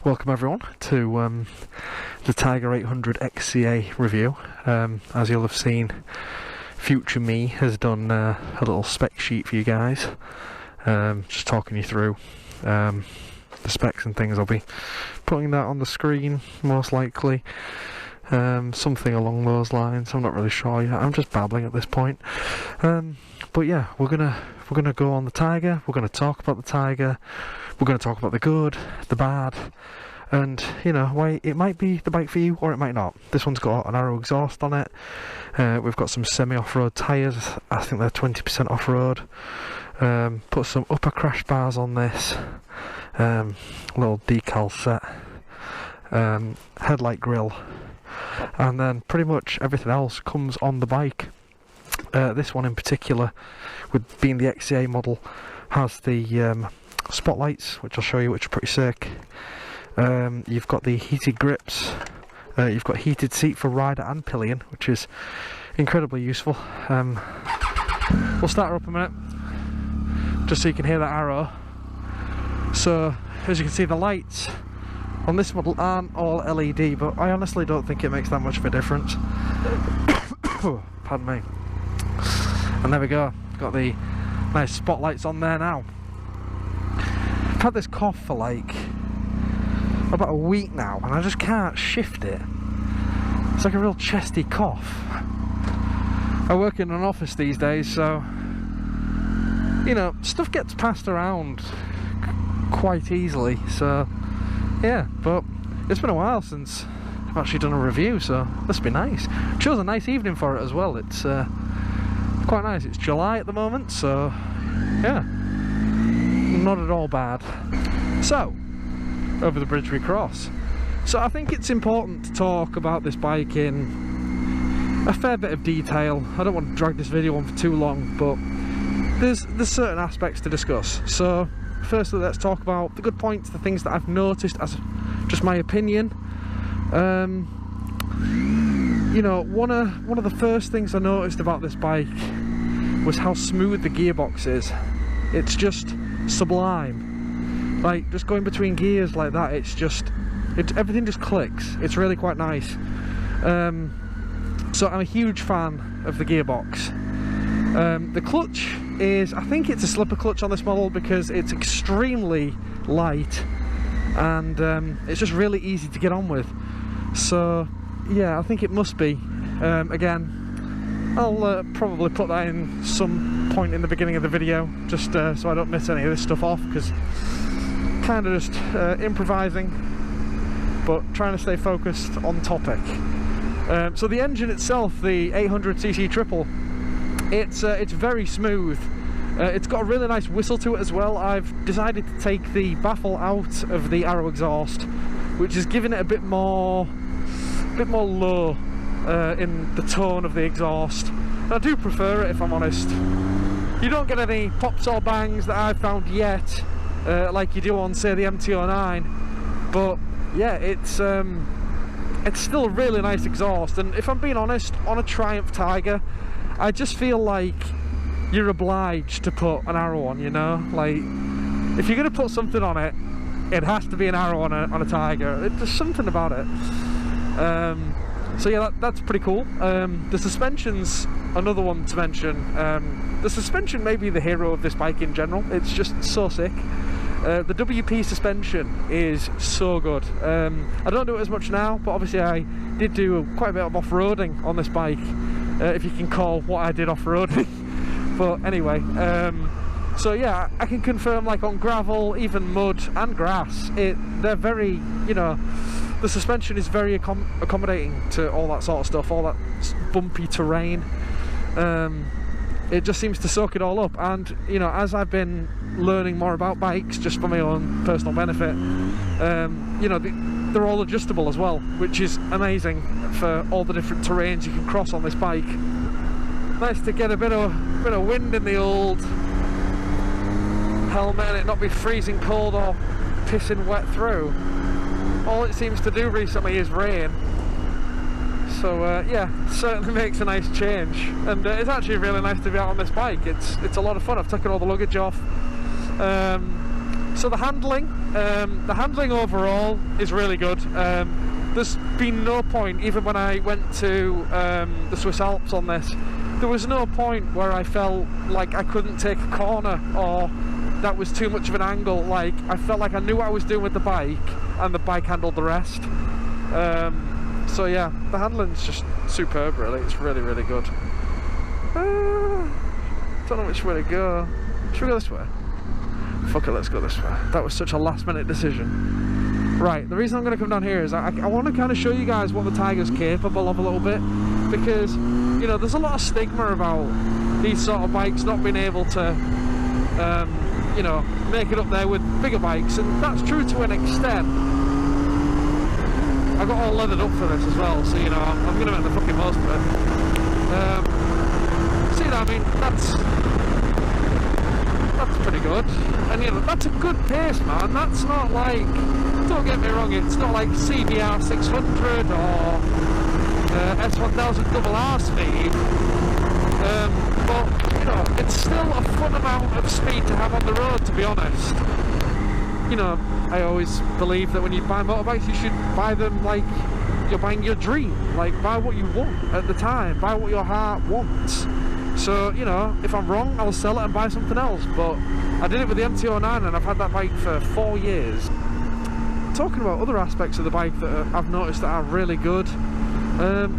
Welcome everyone to the Tiger 800 XCA review. As you'll have seen, future me has done a little spec sheet for you guys, just talking you through the specs and things. I'll be putting that on the screen most likely, something along those lines. I'm not really sure yet. I'm just babbling at this point. But yeah, we're gonna go on the Tiger. We're gonna talk about the Tiger. We're going to talk about the good, the bad, and, you know, why it might be the bike for you or it might not. This one's got an Arai exhaust on it. We've got some semi-off-road tyres. I think they're 20% off-road. Put some upper crash bars on this. Little decal set. Headlight grille. And then pretty much everything else comes on the bike. This one in particular, with being the XCA model, has the spotlights, which I'll show you, which are pretty sick. You've got the heated grips. You've got heated seat for rider and pillion, which is incredibly useful. We'll start her up a minute, just so you can hear that arrow. So, as you can see, the lights on this model aren't all LED, but I honestly don't think it makes that much of a difference. Pardon me. And there we go. Got the nice spotlights on there now. I've had this cough for like about a week now and I just can't shift it. It's like a real chesty cough. I work in an office these days, so, you know, stuff gets passed around quite easily, so yeah. But it's been a while since I've actually done a review, so this will be nice. Chose a nice evening for it as well. It's quite nice. It's July at the moment, so yeah, not at all bad. So, over the bridge we cross. So I think it's important to talk about this bike in a fair bit of detail. I don't want to drag this video on for too long, but there's certain aspects to discuss. So firstly, let's talk about the good points, the things that I've noticed as just my opinion. You know, one of the first things I noticed about this bike was how smooth the gearbox is. It's just sublime. Like, just going between gears like that, everything just clicks. It's really quite nice. So I'm a huge fan of the gearbox. The clutch is, I think it's a slipper clutch on this model because it's extremely light and it's just really easy to get on with. So yeah, I think it must be. Again, I'll probably put that in some point in the beginning of the video, just so I don't miss any of this stuff off, because kind of just improvising, but trying to stay focused on topic. So the engine itself, the 800cc triple, it's very smooth. It's got a really nice whistle to it as well. I've decided to take the baffle out of the Arai exhaust, which is giving it a bit more low in the tone of the exhaust. And I do prefer it, if I'm honest. You don't get any pops or bangs that I've found yet, like you do on, say, the MT-09. But yeah, it's still a really nice exhaust. And if I'm being honest, on a Triumph Tiger, I just feel like you're obliged to put an Arai on, you know? Like, if you're going to put something on it, it has to be an Arai on a Tiger. There's something about it. So yeah, that's pretty cool. The suspension's another one to mention. The suspension may be the hero of this bike in general. It's just so sick. The WP suspension is so good. I don't do it as much now, but obviously I did do quite a bit of off-roading on this bike, if you can call what I did off-roading. But anyway, so yeah, I can confirm, like on gravel, even mud and grass, they're very, you know, the suspension is very accommodating to all that sort of stuff, all that bumpy terrain. It just seems to soak it all up. And, you know, as I've been learning more about bikes, just for my own personal benefit, you know, they're all adjustable as well, which is amazing for all the different terrains you can cross on this bike. Nice to get a bit of wind in the old helmet and it not be freezing cold or pissing wet through. All it seems to do recently is rain. So yeah, certainly makes a nice change, and it's actually really nice to be out on this bike. It's a lot of fun. I've taken all the luggage off, So the handling overall is really good. There's been no point, even when I went to the Swiss Alps on this, there was no point where I felt like I couldn't take a corner or that was too much of an angle. Like, I felt like I knew what I was doing with the bike and the bike handled the rest. So yeah, the handling's just superb really, it's really, really good. Don't know which way to go. Should we go this way? Fuck it, let's go this way. That was such a last minute decision. Right, the reason I'm going to come down here is I want to kind of show you guys what the Tiger's capable of a little bit, because, you know, there's a lot of stigma about these sort of bikes not being able to, you know, make it up there with bigger bikes, and that's true to an extent. I got all leathered up for this as well, so, you know, I'm going to make the fucking most of it. So, you know, I mean, that's pretty good, and you know, that's a good pace, man. That's not like, don't get me wrong, it's not like CBR 600 or S1000 RR speed, but you know, it's still a fun amount of speed to have on the road, to be honest. You know, I always believe that when you buy motorbikes, you should buy them like you're buying your dream, like buy what you want at the time, buy what your heart wants. So, you know, if I'm wrong, I'll sell it and buy something else. But I did it with the MT-09 and I've had that bike for 4 years. Talking about other aspects of the bike that I've noticed that are really good,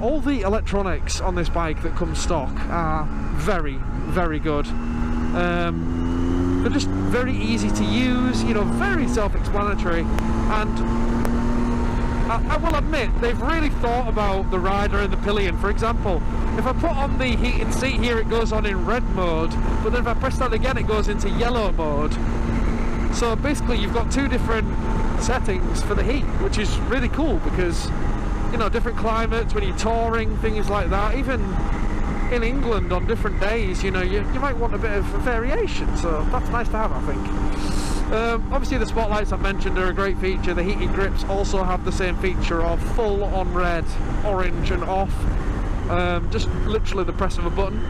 all the electronics on this bike that come stock are very, very good. They're just very easy to use, you know, very self-explanatory, and I will admit, they've really thought about the rider and the pillion. For example, if I put on the heated seat here, it goes on in red mode, but then if I press that again, it goes into yellow mode. So basically, you've got two different settings for the heat, which is really cool because, you know, different climates, when you're touring, things like that, even in England on different days, you know, you might want a bit of variation, so that's nice to have, I think. Obviously the spotlights I've mentioned are a great feature. The heated grips also have the same feature of full on red, orange and off, just literally the press of a button.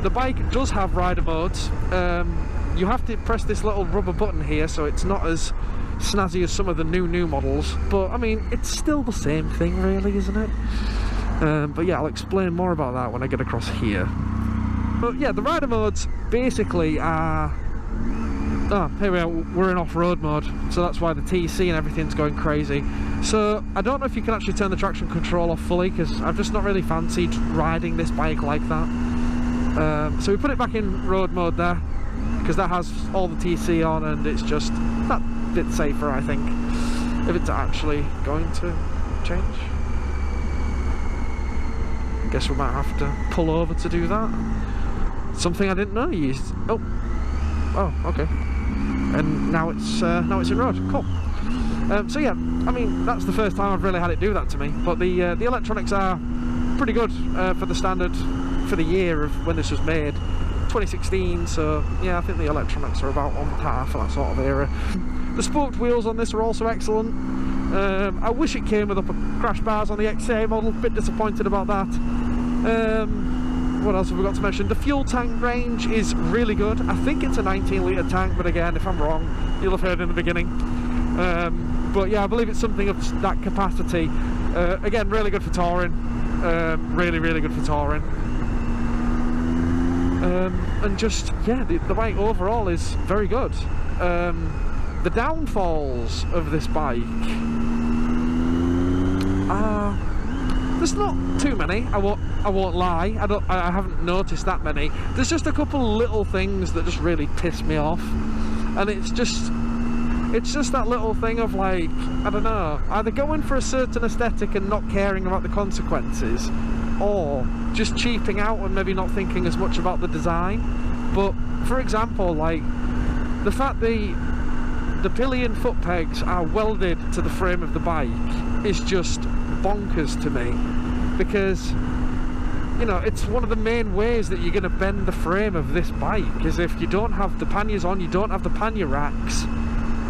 The bike does have rider modes. You have to press this little rubber button here, so it's not as snazzy as some of the new models, but I mean, it's still the same thing really, isn't it? But yeah, I'll explain more about that when I get across here. But yeah, the rider modes basically are... Oh, here we are, we're in off-road mode, so that's why the TC and everything's going crazy. So, I don't know if you can actually turn the traction control off fully, because I've just not really fancied riding this bike like that. So we put it back in road mode there, because that has all the TC on, and it's just that bit safer, I think, if it's actually going to change. Guess we might have to pull over to do that. Something I didn't know you used. Oh, okay. And now it's in road. Cool. So yeah, I mean, that's the first time I've really had it do that to me. But the electronics are pretty good for the standard for the year of when this was made, 2016. So yeah, I think the electronics are about on par for that sort of era. The spoked wheels on this are also excellent. I wish it came with upper crash bars on the XCA model. Bit disappointed about that. What else have we got to mention? The fuel tank range is really good. I think it's a 19 litre tank, but again, if I'm wrong, you'll have heard in the beginning. But yeah, I believe it's something of that capacity. Again, really good for touring. Really, really good for touring. And just, yeah, the bike overall is very good. The downfalls of this bike are... There's not too many, I won't lie. I haven't noticed that many. There's just a couple little things that just really piss me off, and it's just that little thing of like, I don't know, either going for a certain aesthetic and not caring about the consequences, or just cheaping out and maybe not thinking as much about the design. But for example, like the fact the pillion foot pegs are welded to the frame of the bike is just bonkers to me, because, you know, it's one of the main ways that you're going to bend the frame of this bike, is if you don't have the panniers on, you don't have the pannier racks,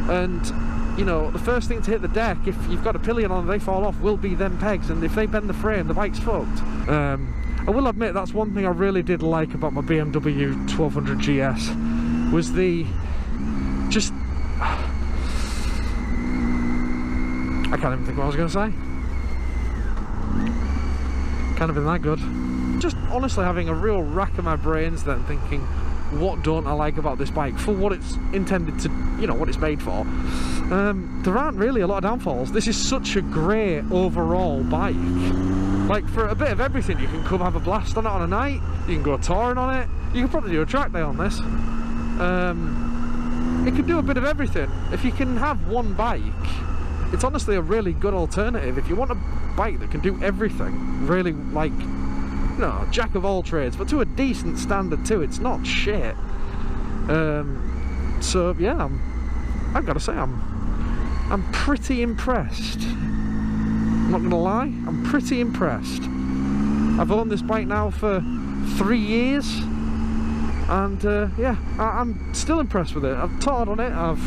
and, you know, the first thing to hit the deck, if you've got a pillion on and they fall off, will be them pegs, and if they bend the frame, the bike's fucked. I will admit, that's one thing I really did like about my BMW 1200 GS, was just I can't even think what I was going to say. Can't have been that good. Just honestly having a real rack of my brains then, thinking, what don't I like about this bike for what it's intended to, you know, what it's made for. There aren't really a lot of downfalls. This is such a great overall bike. Like, for a bit of everything, you can come have a blast on it on a night, you can go touring on it, you can probably do a track day on this. It can do a bit of everything. If you can have one bike, it's honestly a really good alternative. If you want a bike that can do everything, really, like, you know, jack of all trades, but to a decent standard too, it's not shit. So yeah, I've got to say, I'm pretty impressed. I'm not gonna lie, I'm pretty impressed. I've owned this bike now for 3 years, and yeah, I'm still impressed with it. I've toured on it, I've,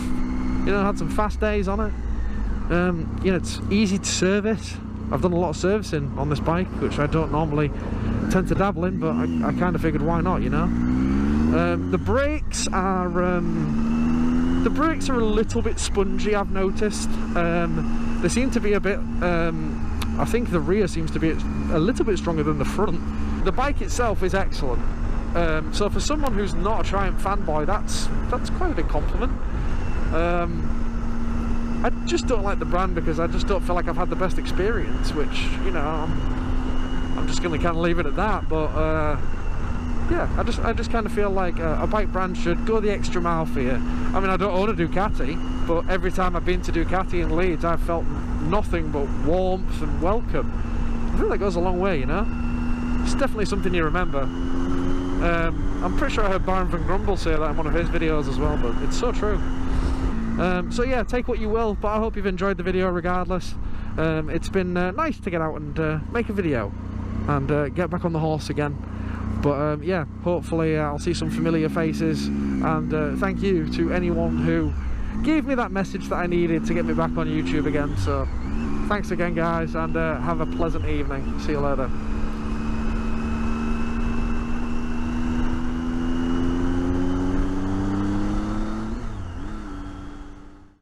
you know, had some fast days on it. You know, it's easy to service. I've done a lot of servicing on this bike, which I don't normally tend to dabble in, but I kind of figured, why not, you know? The brakes are a little bit spongy, I've noticed. They seem to be a bit, I think the rear seems to be a little bit stronger than the front. The bike itself is excellent. So for someone who's not a Triumph fanboy, that's quite a big compliment. I just don't like the brand because I just don't feel like I've had the best experience, which, you know, I'm just going to kind of leave it at that. But yeah, I just kind of feel like a bike brand should go the extra mile for you. I mean, I don't own a Ducati, but every time I've been to Ducati in Leeds, I've felt nothing but warmth and welcome. I think that goes a long way, you know. It's definitely something you remember. I'm pretty sure I heard Baron van Grumble say that in one of his videos as well, but it's so true. So yeah, take what you will, but I hope you've enjoyed the video regardless. It's been nice to get out and make a video and get back on the horse again. But yeah, hopefully I'll see some familiar faces, and thank you to anyone who gave me that message that I needed to get me back on YouTube again. So thanks again, guys, and have a pleasant evening. See you later.